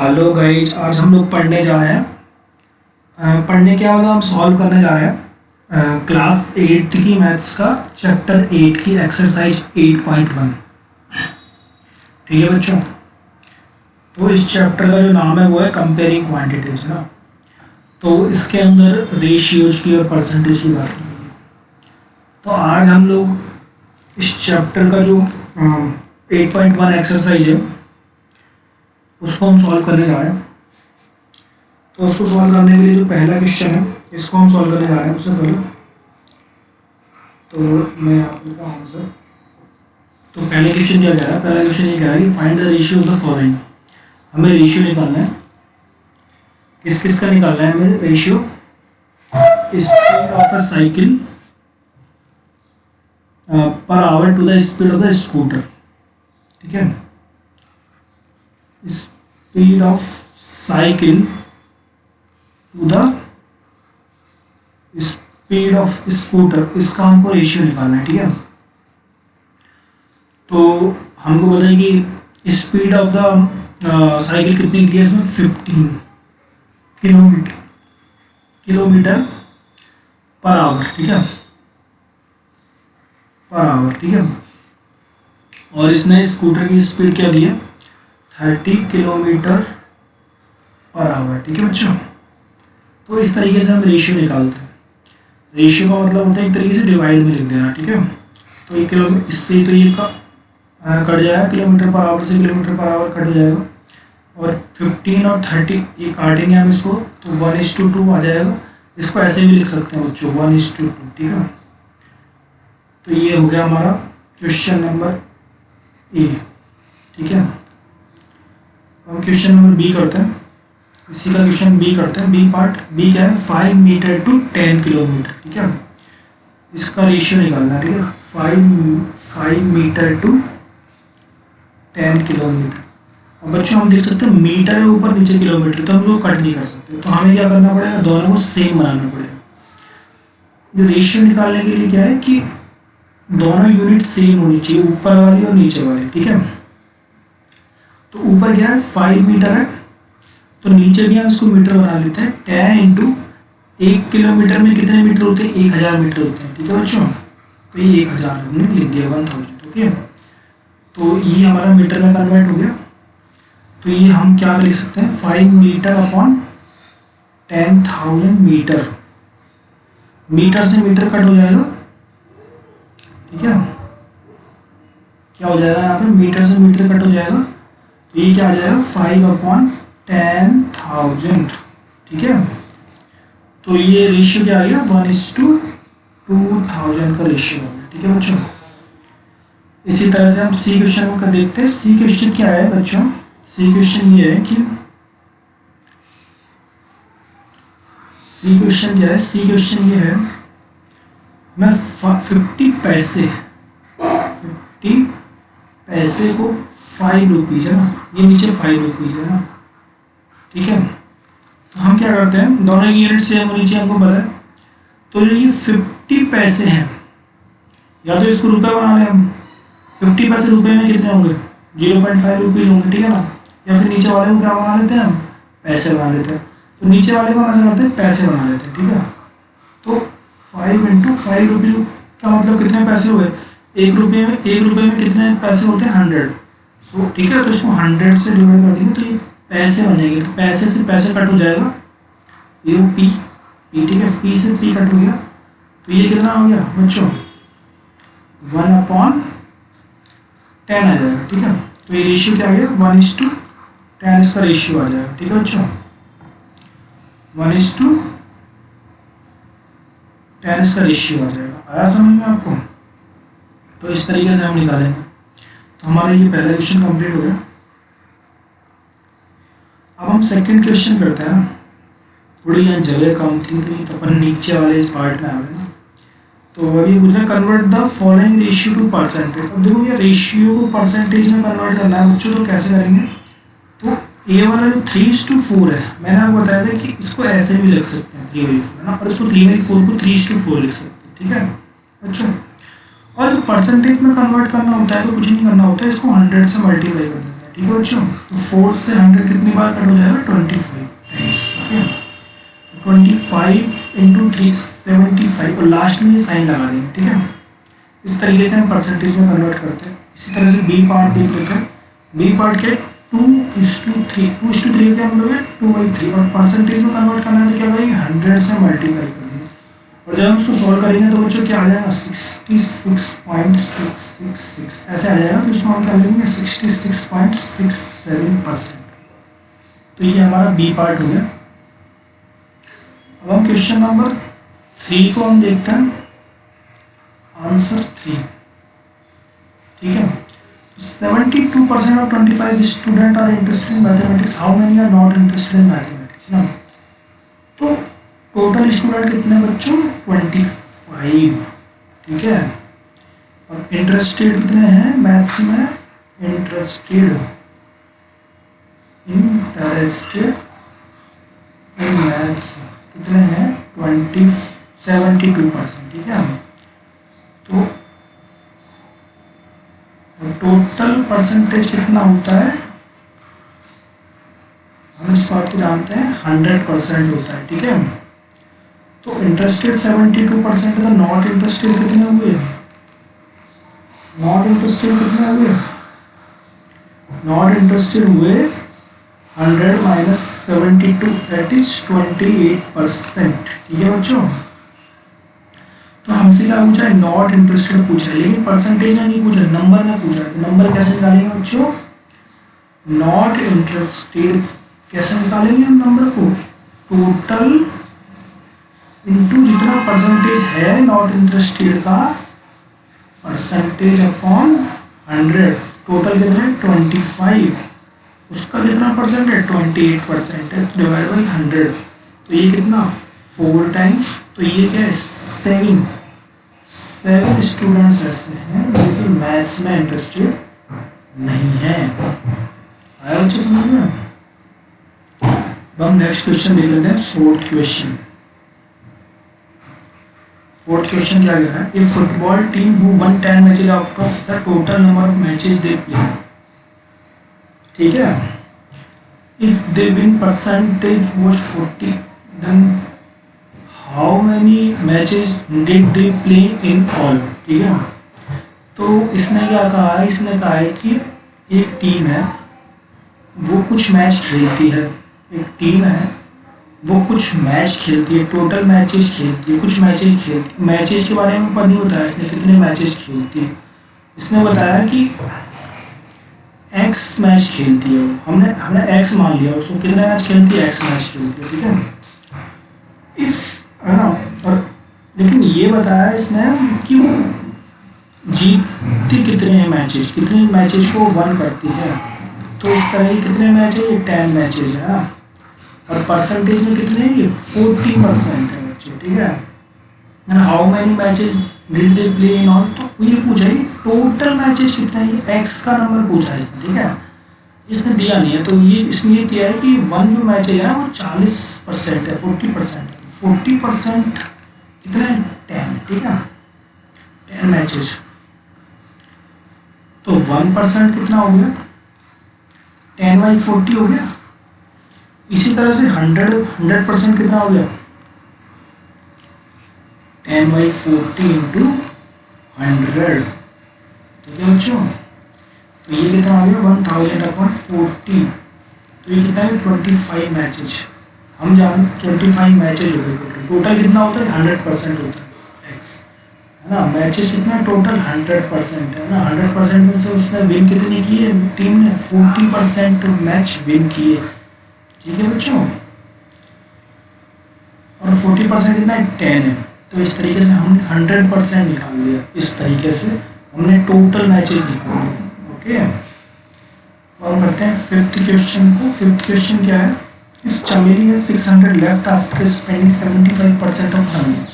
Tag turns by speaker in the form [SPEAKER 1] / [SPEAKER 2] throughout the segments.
[SPEAKER 1] Hello guys, आज हम लोग पढ़ने जा रहे हैं। पढ़ने क्या मतलब हम सॉल्व करने जा रहे हैं क्लास 8 की मैथ्स का चैप्टर 8 की एक्सरसाइज 8.1। ठीक है बच्चों, तो इस चैप्टर का जो नाम है वो है कंपेयरिंग क्वांटिटीज, है ना। तो इसके अंदर रेशियोज की और परसेंटेज की बात की गई है। तो आज हम लोग इस चैप्टर का जो 8.1 एक्सरसाइज है उसको हम सॉल्व करने जा रहे हैं। तो उसको सॉल्व करने के लिए जो पहला क्वेश्चन है इसको हम सॉल्व करने जा रहे हैं। उससे पहले तो मैं आपको आंसर, तो पहले क्वेश्चन क्या कह रहा है, पहला क्वेश्चन ये कह रहा है कि find the ratio of the following. हमें रेशियो निकालना है, किस किस का निकालना है हमें ratio. Speed of a cycle per hour to the speed of the scooter. ठीक है, speed of cycle to the speed of scooter, इसका हमको रेशियो निकालना है। ठीक है, तो हमको पता है कि स्पीड ऑफ द साइकिल कितनी दी है इसमें, 15 किलोमीटर पर आवर। ठीक है, पर आवर। ठीक है, और इसने स्कूटर की स्पीड क्या दी है, 30 किलोमीटर पर आवर। ठीक है बच्चों, तो इस तरीके से हम रेशियो निकालते हैं। रेशियो का मतलब होता है एक तरीके से डिवाइड में लिख देना। ठीक है, तो ये किलो इससे तो ये कट जाएगा, किलोमीटर पर आवर से किलोमीटर पर आवर कट हो जाएगा, और 15 और 30 ये काटेंगे हम इसको, तो 1:2 आ जाएगा। इसको ऐसे भी लिख सकते हैं बच्चों, 1:2। ठीक है, तो ये हो गया हमारा क्वेश्चन नंबर ए। ठीक है, हम क्वेश्चन नंबर बी करते हैं। इसी का क्वेश्चन बी करते हैं। बी पार्ट, बी क्या है, 5 मीटर टू 10 किलोमीटर। ठीक है, इसका रेशियो निकालना है। ठीक है, 5 मीटर टू 10 किलोमीटर। अब बच्चों हम देख सकते हैं मीटर है ऊपर, नीचे किलोमीटर, तो हम लोग कट नहीं कर सकते, तो हमें क्या करना पड़ेगा, दोनों को सेम बनाना पड़ेगा। जो रेशियो निकालने के लिए क्या है कि दोनों यूनिट सेम होनी चाहिए, ऊपर वाली और नीचे वाली। ठीक है, तो ऊपर क्या है 5 मीटर है, तो नीचे भी हम इसको मीटर बना लेते हैं। 10 इंटू 1 किलोमीटर में कितने मीटर होते हैं, 1000 मीटर होते हैं। ठीक है बच्चों, तो ये 1000 हमने लिख दिया, 1000। ओके, तो ये हमारा मीटर में कन्वर्ट हो गया। तो ये हम क्या लिख सकते हैं, 5 मीटर अपॉन 10,000 मीटर। मीटर से मीटर कट हो जाएगा। ठीक है, क्या हो जाएगा यहाँ पे, मीटर से मीटर कट हो जाएगा, तो ये क्या आ जाएगा, 5/10,000। ठीक है, तो ये रेशियो क्या आ गया, 1:2000 का रेशियो हो गया। ठीक है बच्चों, इसी तरह से हम सी क्वेश्चन को देखते हैं। सी क्वेश्चन क्या है बच्चों, सी क्वेश्चन ये है कि सी क्वेश्चन क्या है, सी क्वेश्चन ये है, मैं 50 पैसे को 5 रुपीज है ना, ये नीचे 5 रुपीज है ना। ठीक है, तो हम क्या करते हैं, दोनों की यूनिट सेम होनी चाहिए, हमको पता है। तो जो ये 50 पैसे हैं, या तो इसको रुपए बना लें हम, 50 पैसे रुपए में कितने होंगे, 0.5 रुपीज होंगे। ठीक है ना, या फिर नीचे वाले को क्या बना लेते हैं हम, पैसे बना लेते हैं। तो नीचे वाले को हम ऐसा करते हैं, पैसे बना लेते हैं। ठीक है, तो 5 इंटू 5 रुपीज का मतलब कितने पैसे हुए, 1 रुपये में कितने पैसे होते हैं, 100। सो ठीक है, तो इसको 100 से डिवाइड कर देंगे, तो ये पैसे बन जाएंगे। तो पैसे से पैसे कट हो जाएगा, ये पी। ठीक है, पी से पी कट हो गया, तो ये कितना हो गया बच्चों, 1/10 आ जाएगा। ठीक है, तो ये रेशियो क्या आ गया, 1:10 इसका रेशियो आ जाएगा। ठीक है बच्चों, 1:10 इसका रेशियो आ जाएगा। आया समझ में आपको, तो इस तरीके से हम निकालेंगे। तो हमारा ये पहला क्वेश्चन कंप्लीट हो गया। अब हम सेकंड क्वेश्चन करते हैं। थोड़ी यहाँ जगह कम थी, तो अपन नीचे वाले इस पार्ट में आ गए। तो अभी मुझे convert the following ratio two percentage. अब देखो ये रेशियो को परसेंटेज में कन्वर्ट करना है बच्चों, तो कैसे करेंगे, तो ये वाला जो 3:4 है, मैंने आपको बताया था कि इसको ऐसे भी लिख सकते हैं 3/4 है ना, और इसको 3/4 को 3:4 लिख सकते हैं। ठीक है बच्चों, और जो परसेंटेज में कन्वर्ट करना होता है तो कुछ नहीं करना होता है, इसको 100 से मल्टीप्लाई कर देते हैं। ठीक है बच्चों। तो 4 से 100 कितनी बार कट हो जाएगा, 25 टाइम्स। ओके, 25 इंटू 3 75, और लास्ट में ये साइन लगा देंगे, ठीक है। इस तरीके से हम परसेंटेज में कन्वर्ट करते हैं। इसी तरह से बी पार्ट देख लेते हैं। बी पार्ट के 2:3 2:3 क्या मतलब है 2/3, और परसेंटेज में कन्वर्ट करना है तो क्या करेंगे 100 से मल्टीप्लाई कर देंगे, और जब हम उसको सॉल्व करेंगे तो बच्चों क्या आ जाएगा 66.666 ऐसे आ जाएगा। तो इसको हम क्या लेंगे 66.67%। तो ये हमारा बी पार्ट हो गया। अब हम क्वेश्चन नंबर 3 को हम देखते हैं, आंसर 3, ठीक है। 72% of 25 students are interested in mathematics. How many are not interested in mathematics? ना, तो टोटल स्टूडेंट कितने बच्चों 25, ठीक है। और इंटरेस्टेड कितने हैं मैथ्स में, इंटरेस्टेड इन मैथ्स कितने हैं 72%, ठीक है। तो टोटल परसेंटेज कितना होता है, हम इस बात को जानते हैं 100% होता है, ठीक है। तो इंटरेस्टेड 72% है, तो नॉट इंटरेस्टेड कितने हुए, नॉट इंटरेस्टेड कितने हुए, नॉट इंटरेस्टेड हुए 100 माइनस 72 दैट इज 28%, ठीक है बच्चों। तो हमसे क्या पूछा है, नॉट इंटरेस्टेड पूछा है, लेकिन परसेंटेज ने नहीं पूछा, नंबर ने पूछा है। नंबर कैसे निकालेंगे बच्चों, नॉट इंटरेस्टेड कैसे निकालेंगे हम नंबर को, टोटल इनटू जितना परसेंटेज है नॉट इंटरेस्टेड का, परसेंटेज अपॉन 100, टोटल कितना है 25, उसका कितना परसेंट है 28% है, डिवाइड बाई 100, तो ये कितना 4 टाइम्स। तो ये क्या है 7 स्टूडेंट्स ऐसे हैं जो कि मैथ्स में इंटरेस्टेड नहीं है। आया बच्चे समझ में। अब हम नेक्स्ट क्वेश्चन देख लेते हैं, फोर्थ क्वेश्चन। फोर्थ क्वेश्चन क्या कह रहा है, a football team who won 10 matches out of the total number of matches they play, ठीक है, if they win percentage was 40, then how many matches did they play in all, ठीक है। तो इसने क्या कहा है, इसने कहा है कि एक टीम है वो कुछ मैच खेलती है, एक टीम है वो कुछ मैच खेलती है, टोटल मैचेज खेलती है, कुछ मैचेज खेलती है। मैचेज के बारे में पता नहीं होता है इसने कितने मैचेज खेलती है। इसने बताया कि एक्स मैच खेलती है, हमने एक्स मान लिया, उसको कितने मैच खेलती है, एक्स मैच खेलती है, ठीक है। इफ है ना, और लेकिन ये बताया इसने कि वो जीतती कितने हैं मैचेस, कितने मैचेस को वन करती है। तो इस तरह ये कितने मैच है, ये 10 मैचेस है ना, और परसेंटेज में कितने हैं, ये 40% है बच्चों, ठीक है। How many matches did they play in all, तो ये पूछा है टोटल मैचेस कितने हैं, ये एक्स का नंबर पूछा है इसने, ठीक है। इसने दिया नहीं है, तो ये इसने ये दिया है कि वन जो मैच है ना वो 40% है, 40% है, 40% कितना है 10, ठीक है, 10 मैचेस। तो 1% कितना हो गया 10/40 हो गया। इसी तरह से 100% कितना हो गया 10/40 इंटू 100, ठीक है बच्चों। तो ये कितना आ गया 1000/40, तो ये कितना है 25 मैचेज, हम जान 25 मैचेज हो गए। टोटल कितना होता है 100% होता है एक्स, है ना। मैचेज कितना टोटल 100% है ना, 100% में से उसने विन कितनी की है टीम ने 40% मैच विन किए, ठीक है बच्चों। और 40% कितना है 10 है। तो इस तरीके से हमने 100% निकाल लिया, इस तरीके से हमने टोटल मैचेज निकाल लिए, ओके। और करते हैं फिफ्थ क्वेश्चन को। फिफ्थ क्वेश्चन क्या है, if Chameli has 600 left after spending 75% of her money,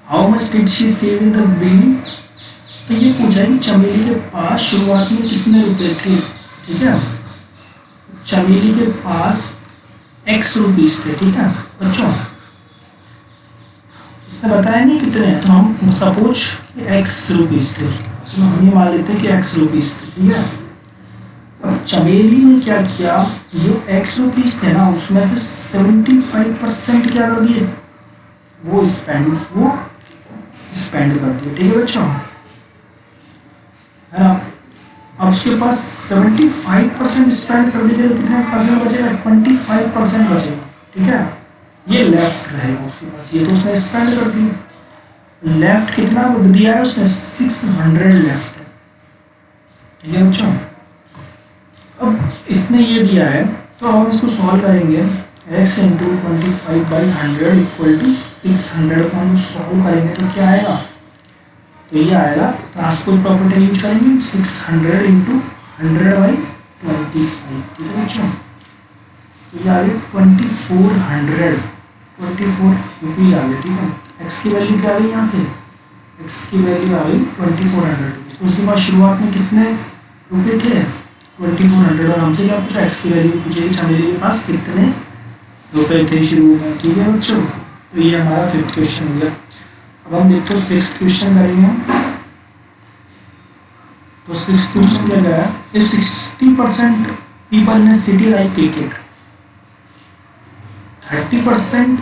[SPEAKER 1] how much did she save in the beginning? तो ये पूछा है कि चमेली के पास शुरुआत में कितने रुपए थे, ठीक है। चमेली के पास x रुपीस थे, ठीक है बच्चों। इसने बताया नहीं कितने हैं, तो हम सपोज x रुपीस थे, हम ये मान लेते हैं कि x रुपीस थे, ठीक है। अब चमेली ने क्या किया, जो ₹X थे ना उसमें से 75% क्या कर दिए, वो स्पेंड कर दिए। ठीक है बच्चों, है ना। अब उसके पास 75% स्पेंड करने के लिए कितना परसेंट बचेगा, 25% बचेगा। ठीक है, ये लेफ्ट रहेगा उसके पास, ये तो उसने स्पेंड कर दिया। लेफ्ट कितना दिया है उसने, 600 लेफ्ट है। ठीक है बच्चों, अब इसने ये दिया है तो हम इसको सॉल्व करेंगे। x इंटू 25/100 इक्वल टू 600 को हम सॉल्व करेंगे तो क्या आएगा, तो ये आएगा, ट्रांसपोज प्रॉपर्टी यूज करेंगे, 600 इंटू 100/25। ठीक है बच्चों, तो ये आ गया 2400 रुपीज़ आ गया। ठीक है, एक्स की वैल्यू क्या आ गई, यहाँ से एक्स की वैल्यू आ गई 2400 रुपीज़। तो उसके बाद शुरुआत में कितने रुपए थे, 2400, और हमसे क्या पूछा, एक्स की वैल्यू पूछेगी, चमेली के पास कितने रुपए थे शुरू में। ठीक है बच्चों, तो ये हमारा 5th क्वेश्चन हो गया। अब हम देखते हैं 6th क्वेश्चन करेंगे। तो 6th क्वेश्चन क्या कह रहा है, if 60% people in city like cricket, 30%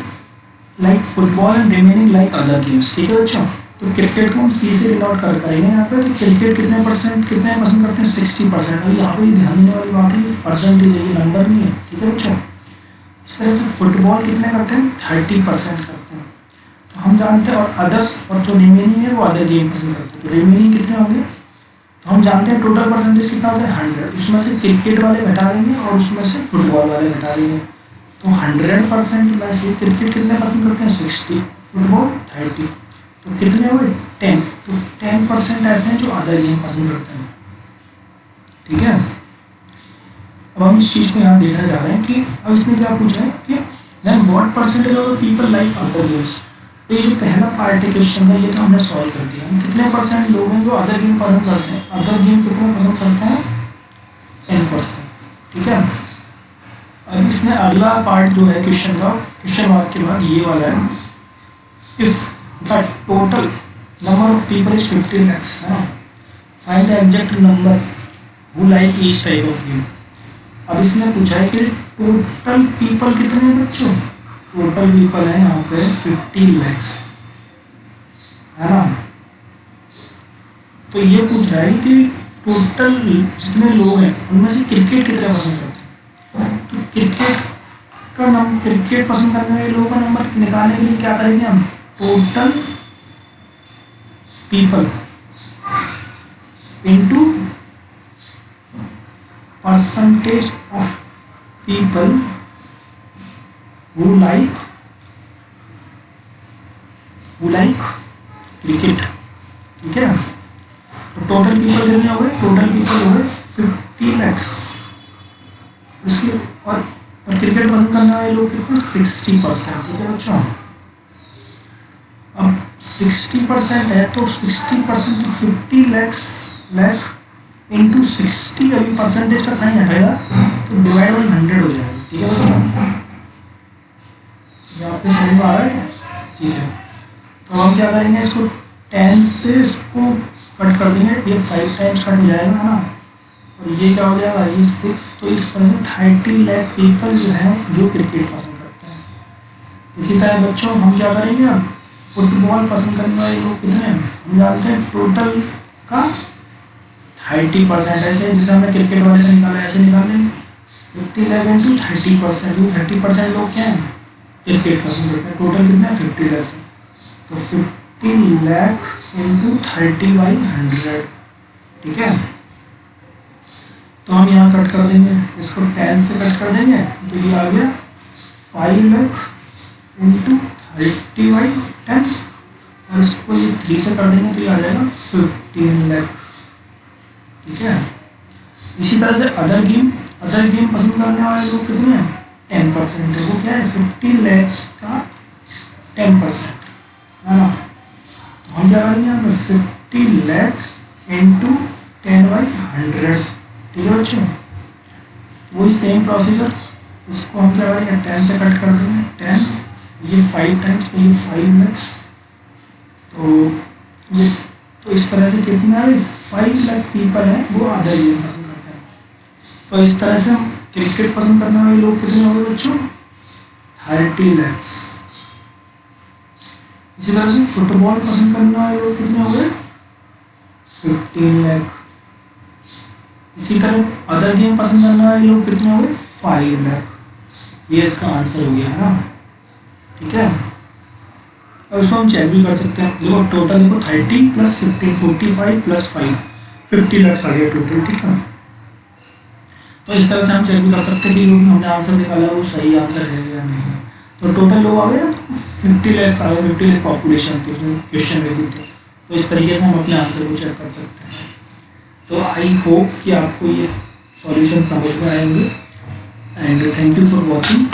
[SPEAKER 1] like football and remaining like other games. ठीक है बच्चों, तो क्रिकेट को हम सी से डिनोट करेंगे यहाँ पे। तो क्रिकेट कितने पसंद करते हैं, 60%। और यहाँ पे ध्यान देने वाली बात है, परसेंटेज है, ये नंबर नहीं है। ठीक है बच्चों, इस तरह से फुटबॉल कितने करते हैं, 30% करते हैं। तो हम जानते हैं, और अदर्स, और जो रिमेनिंग है वो अदर गेम पसंद करते हैं। तो रिमेनिंग कितने होंगे, तो हम जानते हैं टोटल परसेंटेज कितना होता है, 100। उसमें से क्रिकेट वाले घटा देंगे और उसमें से फुटबॉल वाले घटा देंगे। तो 100% में से क्रिकेट कितने पसंद करते हैं, 60, फुटबॉल 30, तो कितने हुए 10। तो 10% ऐसे हैं जो अदर गेम पसंद करते हैं। ठीक है, अब हम इस चीज़ को यहाँ देखने जा रहे हैं कि अब इसने क्या पूछा है कि then what percentage of people like other games. तो ये जो पहला पार्ट है क्वेश्चन का, ये तो हमने सॉल्व कर दिया। कितने परसेंट लोग हैं जो अदर गेम पसंद करते हैं, अदर गेम कितने पसंद करते हैं, 10%। ठीक है, अब इसने अगला पार्ट जो है क्वेश्चन का, क्वेश्चन मार्क के बाद ये वाला है, if the total number of people is 50 lakhs, है ना, find the exact number who like each type of game. अब इसने पूछा है कि टोटल पीपल कितने हैं बच्चों, टोटल पीपल है यहाँ पे 50 lakhs, है ना। तो ये पूछ रहा है कि टोटल जितने लोग हैं उनमें से क्रिकेट कितने पसंद करते हैं। तो क्रिकेट पसंद करने वाले लोगों का नंबर निकालने के लिए क्या करेंगे हम, total people into percentage of people who like cricket. ठीक है, तो टोटल पीपल कितने हो गए, टोटल पीपल हो गए 50 lakhs। इसलिए और क्रिकेट पसंद करने वाले लोग कितने, 60%। ठीक है बच्चों, अब 60% है तो 60% तो 50 lakhs इंटू 60, अभी परसेंटेज का साइन हटेगा तो डिवाइड बाई 100 हो जाएगा। ठीक है बच्चों, यहाँ पे समझ में आ रहा है। ठीक है, तो हम क्या करेंगे, इसको 10 से इसको कट कर देंगे, ये 5 टाइम्स कट हो जाएगा, है ना, और ये क्या हो जाएगा, ये 6। तो इस तरह से 30 लाख पीपल जो है जो क्रिकेट पसंद करते हैं। इसी तरह बच्चों हम क्या करेंगे, फुटबॉल पसंद करने वाले लोग कितने हैं, हम जानते हैं टोटल का 30%। ऐसे जैसे हमने क्रिकेट वाले का निकाला, ऐसे निकालेंगे 50 लाख इंटू 30%। 30% लोग क्या हैं, क्रिकेट पसंद करते हैं। टोटल कितना है, 50 लाख। तो 50 लाख इंटू 30/100। ठीक है, तो हम यहाँ कट कर देंगे, इसको 10 से कट कर देंगे तो ये आ गया 5 लाख इंटू 30/10, और इसको ये 3 से कर देंगे तो ये आ जाएगा 15 लाख। ठीक है, इसी तरह से अदर गेम पसंद करने वाले लोग कितने हैं, 10% है। वो क्या है, 50 लाख का 10%, है ना। तो हम क्या करेंगे, हमें 50 लाख इंटू 10/100। ठीक है बच्चों, वही सेम प्रोसीजर, इसको हम क्या करेंगे, 10 से कट कर देंगे, 10, ये 5 टाइम्स, तो ये 5 lakhs। तो इस तरह से कितना है, 5 लाख पीपल हैं वो अदर गेम पसंद करते हैं। तो इस तरह से हम क्रिकेट पसंद करने वाले लोग कितने हो गए बच्चों? 30 lakhs। इसी तरह से फुटबॉल पसंद करने वाले लोग कितने हो गए? 15 लाख। इसी तरह अदर गेम पसंद करने वाले लोग कितने हो गए? 5 लाख। ये इसका आंसर हो गया है ना, ठीक है। और इसको हम चेक भी कर सकते हैं। देखो टोटल देखो 30 + 15 45 + 5 50 लाख आ गया टोटल, ठीक है। तो इस तरह से हम चेक भी कर सकते हैं कि जो भी हमने आंसर निकाला वो सही आंसर है या नहीं है। तो टोटल लोग आ गए ना, 50 लाख आ गए, 50 लाख पॉपुलेशन थी उसमें क्वेश्चन में दी थी। तो इस तरीके से हम अपने आंसर को चेक कर सकते हैं। तो आई होप कि आपको ये सॉल्यूशन समझ में आएंगे and thank you for watching.